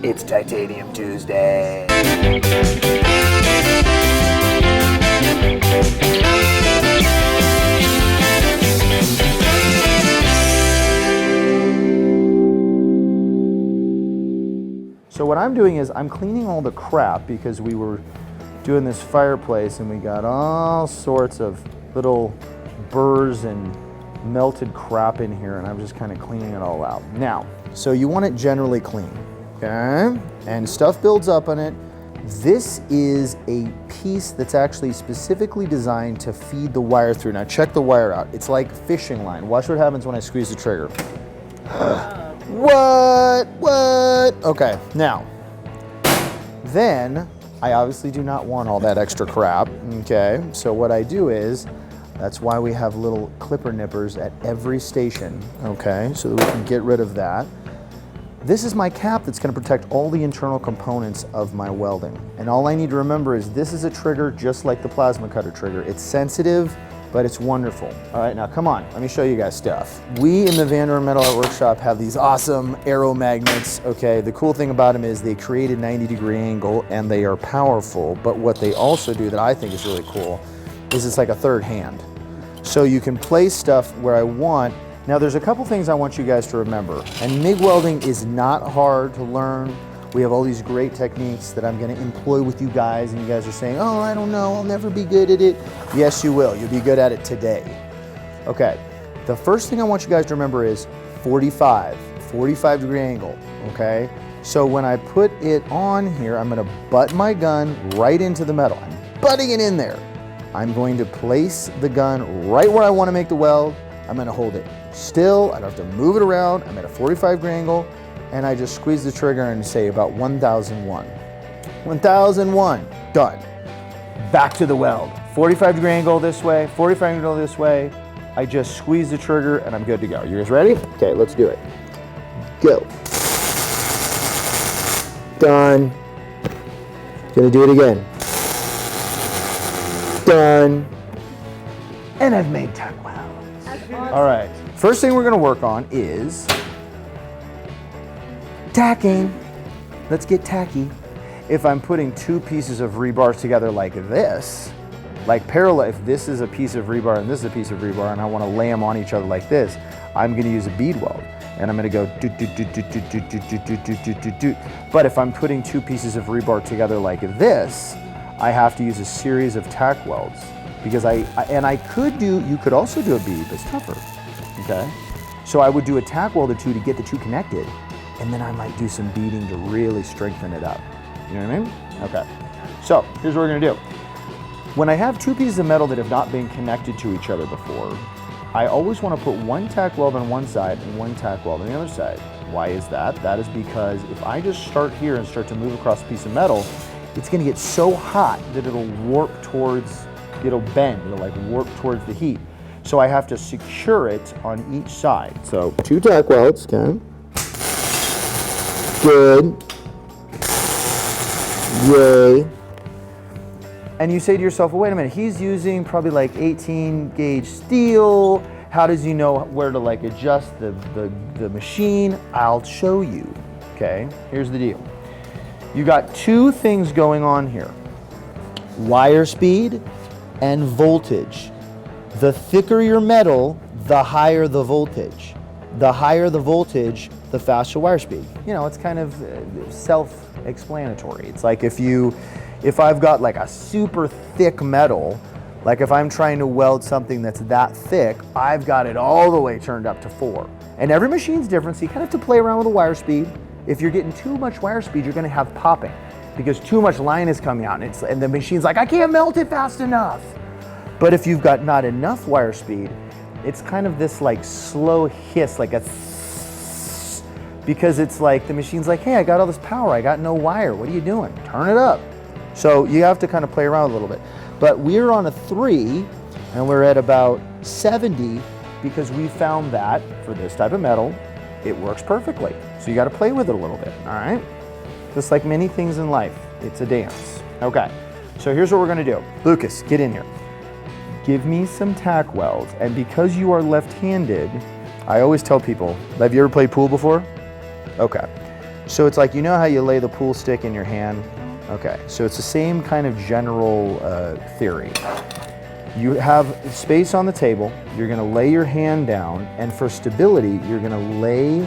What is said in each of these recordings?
It's Titanium Tuesday. So what I'm doing is I'm cleaning all the crap because we were doing this fireplace and we got all sorts of little burrs and melted crap in here, and I'm just kind of cleaning it all out. Now, so you want it generally clean, okay? And stuff builds up on it. This is a piece that's actually specifically designed to feed the wire through. Now check the wire out. It's like fishing line. Watch what happens when I squeeze the trigger. What? Okay, now, then I obviously do not want all that extra crap, okay? So what I do is, that's why we have little clipper nippers at every station, okay? So that we can get rid of that. This is my cap that's gonna protect all the internal components of my welding. And all I need to remember is this is a trigger just like the plasma cutter trigger. It's sensitive, but it's wonderful. All right, now come on, let me show you guys stuff. We in the Doren Metal Art Workshop have these awesome aero magnets, okay? The cool thing about them is they create a 90-degree angle and they are powerful, but what they also do that I think is really cool is it's like a third hand. So you can place stuff where I want. Now there's a couple things I want you guys to remember, and MIG welding is not hard to learn. We have all these great techniques that I'm gonna employ with you guys, and you guys are saying, oh, I don't know, I'll never be good at it. Yes, you will. You'll be good at it today. Okay, the first thing I want you guys to remember is 45-degree angle, okay? So when I put it on here, I'm gonna butt my gun right into the metal. I'm butting it in there. I'm going to place the gun right where I wanna make the weld. I'm gonna hold it still. I don't have to move it around. I'm at a 45-degree angle. And I just squeeze the trigger and say about 1001. 1001, done. Back to the weld. 45-degree angle this way, 45 angle this way. I just squeeze the trigger and I'm good to go. You guys ready? Okay, let's do it. Go. Done. Gonna do it again. Done. And I've made tack welds. Awesome. All right, first thing we're gonna work on is tacking. Let's get tacky. If I'm putting two pieces of rebar together like this, like parallel, if this is a piece of rebar and this is a piece of rebar and I want to lay them on each other like this, I'm going to use a bead weld and I'm going to go doot, doot, doot, doot, doot, doot, doot, doot, doot, doot, doot, doot. But if I'm putting two pieces of rebar together like this, I have to use a series of tack welds because you could also do a bead, but it's tougher, okay? So I would do a tack weld or two to get the two connected, and then I might do some beading to really strengthen it up. You know what I mean? Okay. So here's what we're gonna do. When I have two pieces of metal that have not been connected to each other before, I always wanna put one tack weld on one side and one tack weld on the other side. Why is that? That is because if I just start here and start to move across a piece of metal, it's gonna get so hot that it'll bend, it'll like warp towards the heat. So I have to secure it on each side. So two tack welds, okay? Good. Yay. And you say to yourself, well, wait a minute, he's using probably like 18 gauge steel. How does he know where to like adjust the machine? I'll show you, okay? Here's the deal. You got two things going on here. Wire speed and voltage. The thicker your metal, the higher the voltage. The higher the voltage, the faster wire speed. You know, it's kind of self-explanatory. It's like if I've got like a super thick metal, like if I'm trying to weld something that's that thick, I've got it all the way turned up to 4. And every machine's different, so you kind of have to play around with the wire speed. If you're getting too much wire speed, you're gonna have popping because too much line is coming out and the machine's like, I can't melt it fast enough. But if you've got not enough wire speed, it's kind of this like slow hiss, like a because it's like the machine's like, hey, I got all this power, I got no wire, what are you doing? Turn it up. So you have to kind of play around a little bit. But we're on a 3 and we're at about 70 because we found that for this type of metal, it works perfectly. So you got to play with it a little bit, all right? Just like many things in life, it's a dance. Okay, so here's what we're gonna do. Lucas, get in here. Give me some tack welds. And because you are left-handed, I always tell people, have you ever played pool before? Okay. So it's like, you know how you lay the pool stick in your hand? Okay, so it's the same kind of general theory. You have space on the table, you're gonna lay your hand down, and for stability, you're gonna lay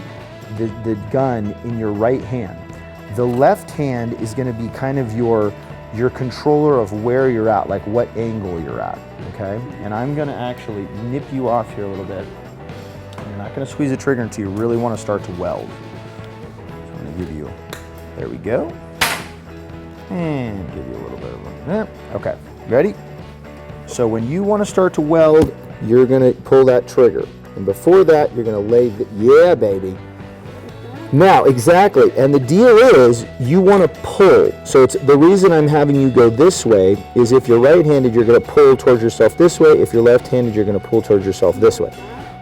the gun in your right hand. The left hand is gonna be kind of your controller of where you're at, like what angle you're at, okay? And I'm gonna actually nip you off here a little bit. You're not gonna squeeze the trigger until you really wanna start to weld. So I'm gonna give you, there we go. And give you a little bit of that. Okay, ready? So when you wanna start to weld, you're gonna pull that trigger. And before that, you're gonna lay yeah, baby. Now, exactly, and the deal is you want to pull. So it's the reason I'm having you go this way is if you're right-handed, you're going to pull towards yourself this way. If you're left-handed, you're going to pull towards yourself this way.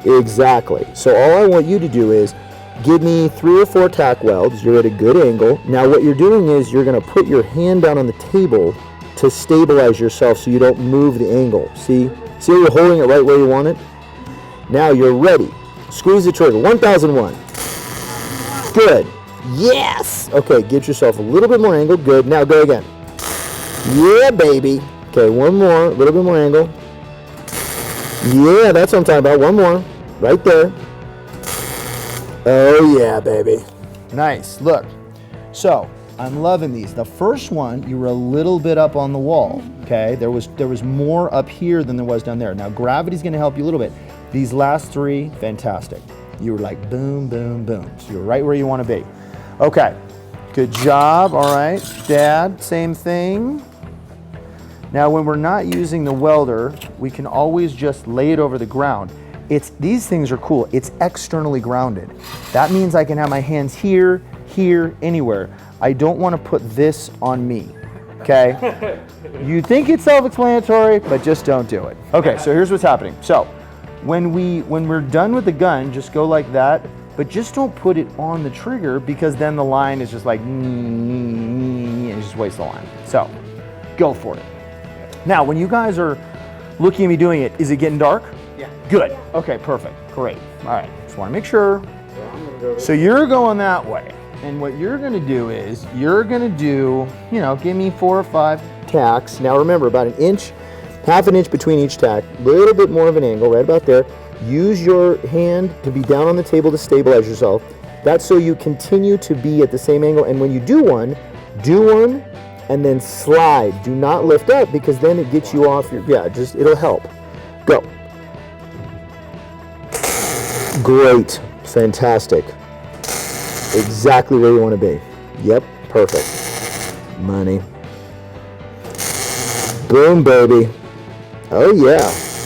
Exactly. So all I want you to do is give me 3 or 4 tack welds. You're at a good angle. Now what you're doing is you're going to put your hand down on the table to stabilize yourself so you don't move the angle. See how you're holding it right where you want it? Now you're ready. Squeeze the trigger. 1001. Good. Yes. Okay, get yourself a little bit more angle. Good. Now go again. Yeah, baby. Okay, one more. A little bit more angle. Yeah, that's what I'm talking about. One more. Right there. Oh, yeah, baby. Nice. Look. So, I'm loving these. The first one, you were a little bit up on the wall. Okay? There was more up here than there was down there. Now, gravity's going to help you a little bit. These last 3, fantastic. You were like boom, boom, boom. So you're right where you want to be. Okay, good job. All right, Dad, same thing. Now when we're not using the welder, we can always just lay it over the ground. These things are cool. It's externally grounded. That means I can have my hands here, here, anywhere. I don't want to put this on me, okay? You think it's self-explanatory, but just don't do it. Okay, so here's what's happening. So, when we're done with the gun, just go like that, but just don't put it on the trigger because then the line is just like, and just waste the line. So, go for it. Now, when you guys are looking at me doing it, is it getting dark? Yeah. Good. Okay, perfect. Great. All right, just want to make sure. So you're going that way. And what you're going to do is, you're going to do, give me 4 or 5 tacks. Now remember, about an inch, half an inch between each tack, a little bit more of an angle right about there. Use your hand to be down on the table to stabilize yourself. That's so you continue to be at the same angle. And when you do one, and then slide. Do not lift up because then it gets you off your, it'll help. Go. Great, fantastic. Exactly where you want to be. Yep, perfect. Money. Boom, baby. Oh yeah,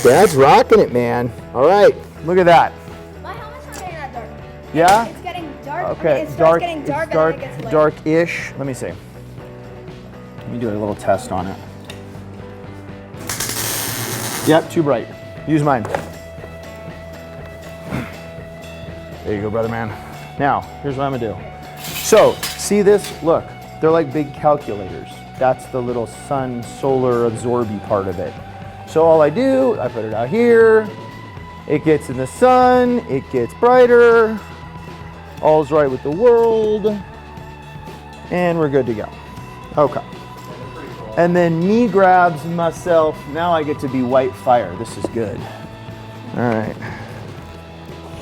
Dad's rocking it, man. All right, look at that. My helmet's not getting that dark. Yeah? It's getting dark. Okay, It starts getting dark, and then it gets light. dark-ish. Let me see. Let me do a little test on it. Yep, too bright. Use mine. There you go, brother man. Now, here's what I'm gonna do. So, see this? Look, they're like big calculators. That's the little sun, solar, absorby part of it. So all I do, I put it out here, it gets in the sun, it gets brighter, all's right with the world, and we're good to go. Okay. And then me grabs myself, now I get to be white fire. This is good. All right.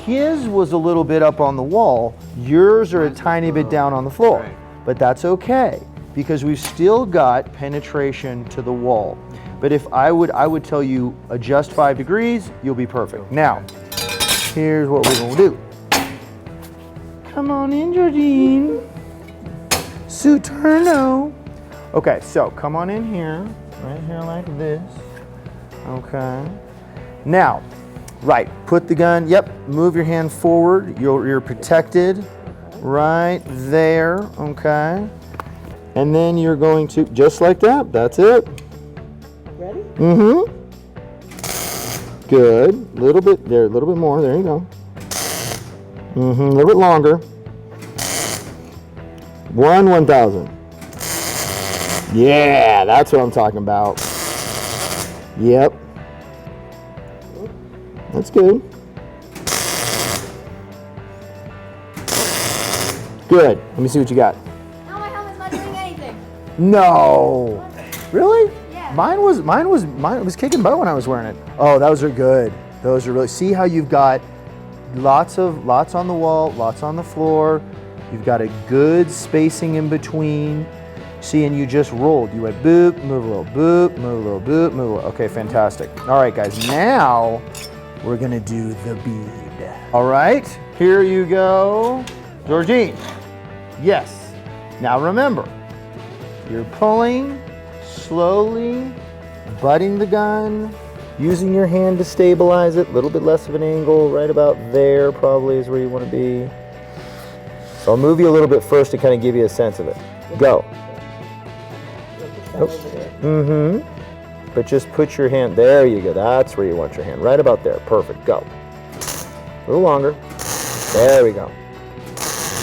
His was a little bit up on the wall, yours are a tiny bit down on the floor, but that's okay, because we've still got penetration to the wall. But if I would tell you adjust 5 degrees, you'll be perfect. Now, here's what we're gonna do. Come on in, Jardine. Suturno. Okay, so come on in here, right here like this. Okay. Now, right, put the gun, yep, move your hand forward. You're protected right there, okay? And then you're going to, just like that, that's it. Ready? Mm-hmm. Good. A little bit there, a little bit more. There you go. Mm-hmm. A little bit longer. 1,000. Yeah, that's what I'm talking about. Yep. That's good. Good. Let me see what you got. Now my helmet's not doing anything. No. Really? Yeah. Mine was kicking butt when I was wearing it. Oh, those are good. Those are really. See how you've got lots on the wall, lots on the floor. You've got a good spacing in between. See, and you just rolled. You went boop, move a little, boop, move a little, boop, move a little. Okay, fantastic. All right, guys, now we're gonna do the bead. All right, here you go. Georgine, yes. Now remember, you're pulling slowly, butting the gun, using your hand to stabilize it, a little bit less of an angle, right about there probably is where you wanna be. So I'll move you a little bit first to kind of give you a sense of it. Go. Oh. But just put your hand, there you go, that's where you want your hand, right about there, perfect, go. A little longer, there we go.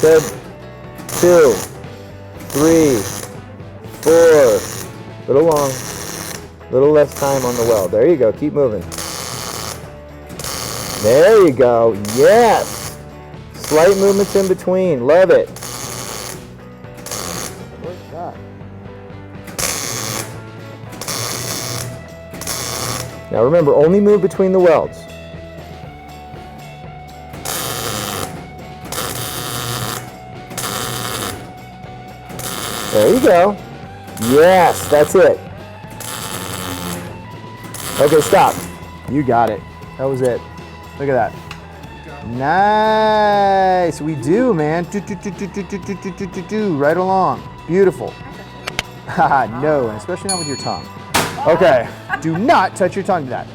Good, 2, 3, 4, little long, little less time on the weld, there you go, keep moving. There you go, yes! Slight movements in between, love it. Now remember, only move between the welds. There you go. Yes, that's it. Okay, stop. You got it. That was it. Look at that. Nice. We do, man. Right along. Beautiful. Haha, no, and especially not with your tongue. Okay, do not touch your tongue to that.